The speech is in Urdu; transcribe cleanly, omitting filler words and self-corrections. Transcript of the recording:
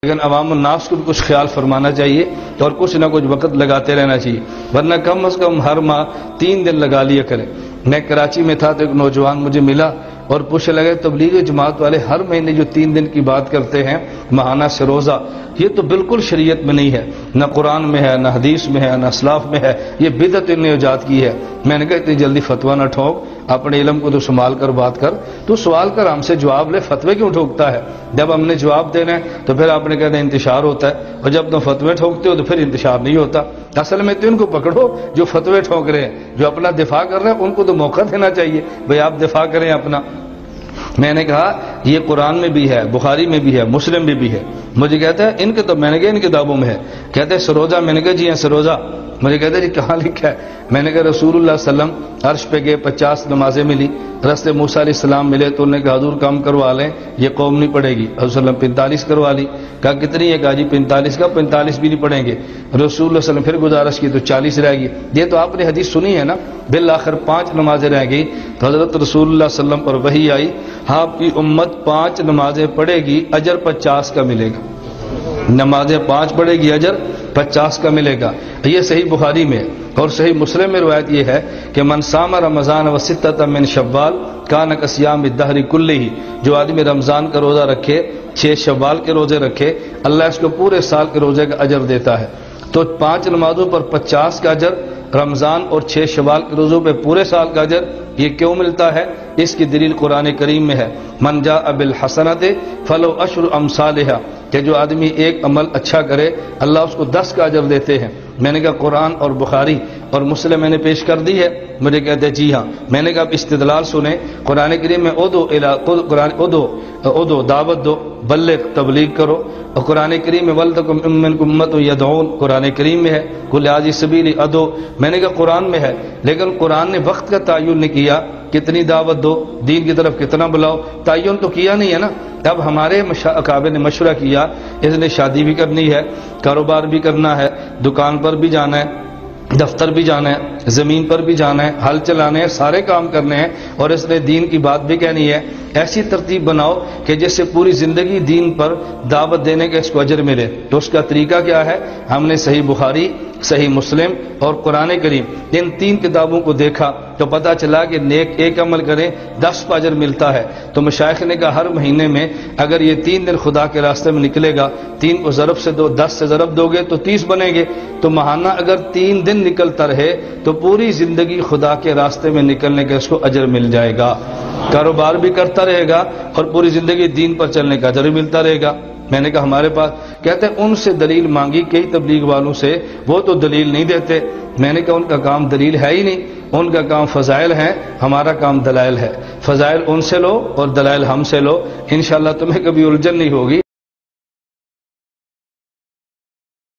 لیکن عوام الناس کو بھی کچھ خیال فرمانا چاہیے اور کچھ نہ کچھ وقت لگاتے رہنا چاہیے، ورنہ کم از کم ہر ماہ 3 دن لگا لیا کریں۔ میں کراچی میں تھا تو ایک نوجوان مجھے ملا اور پوچھنے لگے تبلیغ جماعت والے ہر مہینے جو 3 دن کی بات کرتے ہیں ماہانہ سے روزہ، یہ تو بالکل شریعت میں نہیں ہے، نہ قرآن میں ہے، نہ حدیث میں ہے، نہ اسلاف میں ہے، یہ بدعت نے ایجاد کی ہے۔ میں نے کہا اتنی جلدی فتویٰ نہ ٹھوک، اپنے علم کو تو سنبھال کر بات کر، تو سوال کر ہم سے جواب لے، فتوے کیوں ٹھوکتا ہے؟ جب ہم نے جواب دینا ہے تو پھر آپ نے کہتے ہیں انتشار ہوتا ہے، اور جب تم فتوے ٹھوکتے ہو تو پھر انتشار نہیں ہوتا۔ اصل میں تو ان کو پکڑو جو فتوے ٹھوک رہے ہیں، جو اپنا دفاع کر رہے ہیں، ان کو تو موقع دینا چاہیے، بھئی آپ دفاع کریں اپنا۔ میں نے کہا یہ قرآن میں بھی ہے، بخاری میں بھی ہے، مسلم میں بھی ہے۔ مجھے کہتا ہے ان کے تو، میں نے کہا ان کتابوں میں ہے، کہتے ہیں سروزہ، میں نے کہا جی ہاں سروزہ۔ مجھے کہتے ہیں جی کہاں لکھا ہے؟ میں نے کہا رسول اللہ صلی اللہ علیہ وسلم عرش پہ گئے، 50 نمازیں ملی، رستے موسیٰ علیہ السلام ملے تو انہوں نے کہا حضور کام کروا لیں، یہ قوم نہیں پڑھے گی۔ حضور صلی اللہ علیہ وسلم 45 کروا لی، کہا کتنی ہے؟ کہا جی 45 کا 45 بھی نہیں پڑھیں گے۔ رسول اللہ صلی اللہ علیہ وسلم پھر گزارش کی تو 40 رہ گئی۔ یہ تو آپ نے حدیث سنی ہے نا، بالآخر 5 نمازیں رہ گئی تو حضرت رسول اللہ صلی اللہ علیہ وسلم پر وحی آئی، آپ کی امت 5 نمازیں پڑھے گی، اجر 50 کا ملے گا۔ نمازیں 5 پڑھے گی، اجر 50 کا ملے گا۔ یہ صحیح بخاری میں اور صحیح مسلم میں روایت یہ ہے کہ من صام رمضان و ستۃ من شوال کان کصیام الدہر کلہ، جو آدمی رمضان کا روزہ رکھے، 6 شوال کے روزے رکھے، اللہ اس کو پورے سال کے روزے کا اجر دیتا ہے۔ تو 5 نمازوں پر 50 کا اجر، رمضان اور 6 شوال کے روزوں پہ پورے سال کا اجر، یہ کیوں ملتا ہے؟ اس کی دلیل قرآن کریم میں ہے، من جاء بالحسنۃ فلو عشر امثالھا، کہ جو آدمی ایک عمل اچھا کرے اللہ اس کو 10 کا اجر دیتے ہیں۔ میں نے کہا قرآن اور بخاری اور مسلم میں نے پیش کر دی ہے؟ مجھے کہتے ہیں جی ہاں۔ میں نے کہا اب استدلال سنیں، قرآن کریم میں ادو دعوت دو، بلغ تبلیغ کرو، اور قرآن کریم میں ولتکم منکم امۃ یدعون، قرآن کریم میں ہے، قل ھذہ سبیلی ادعو۔ میں نے کہا قرآن میں ہے، لیکن قرآن نے وقت کا تعین نہیں کیا، کتنی دعوت دو، دین کی طرف کتنا بلاؤ، تعین تو کیا نہیں ہے نا۔ اب ہمارے اکابر نے مشورہ کیا، اس نے شادی بھی کرنی ہے، کاروبار بھی کرنا ہے، دکان پر بھی جانا ہے، دفتر بھی جانا ہے، زمین پر بھی جانا ہے، ہل چلانے ہیں، سارے کام کرنے ہیں، اور اس نے دین کی بات بھی کہنی ہے۔ ایسی ترتیب بناؤ کہ جس سے پوری زندگی دین پر دعوت دینے کا اس کو اجر ملے۔ تو اس کا طریقہ کیا ہے؟ ہم نے صحیح بخاری، صحیح مسلم اور قرآن کریم ان 3 کتابوں کو دیکھا تو پتہ چلا کہ نیک ایک عمل کریں 10 کا اجر ملتا ہے۔ تو مشائخ نے کہا ہر مہینے میں اگر یہ 3 دن خدا کے راستے میں نکلے گا، 3 کو ضرب سے دو، 10 سے ضرب دو گے تو 30 بنیں گے، تو ماہانہ اگر 3 دن نکلتا رہے تو پوری زندگی خدا کے راستے میں نکلنے کا اس کو اجر مل جائے گا، کاروبار بھی کرتا رہے گا اور پوری زندگی دین پر چلنے کا اجر بھی ملتا رہے گا۔ میں نے کہا ہمارے پاس، کہتے ہیں ان سے دلیل مانگی کئی تبلیغ والوں سے، وہ تو دلیل نہیں دیتے۔ میں نے کہا ان کا کام دلیل ہے ہی نہیں، ان کا کام فضائل ہیں، ہمارا کام دلائل ہے۔ فضائل ان سے لو اور دلائل ہم سے لو، انشاءاللہ تمہیں کبھی الجھن نہیں ہوگی۔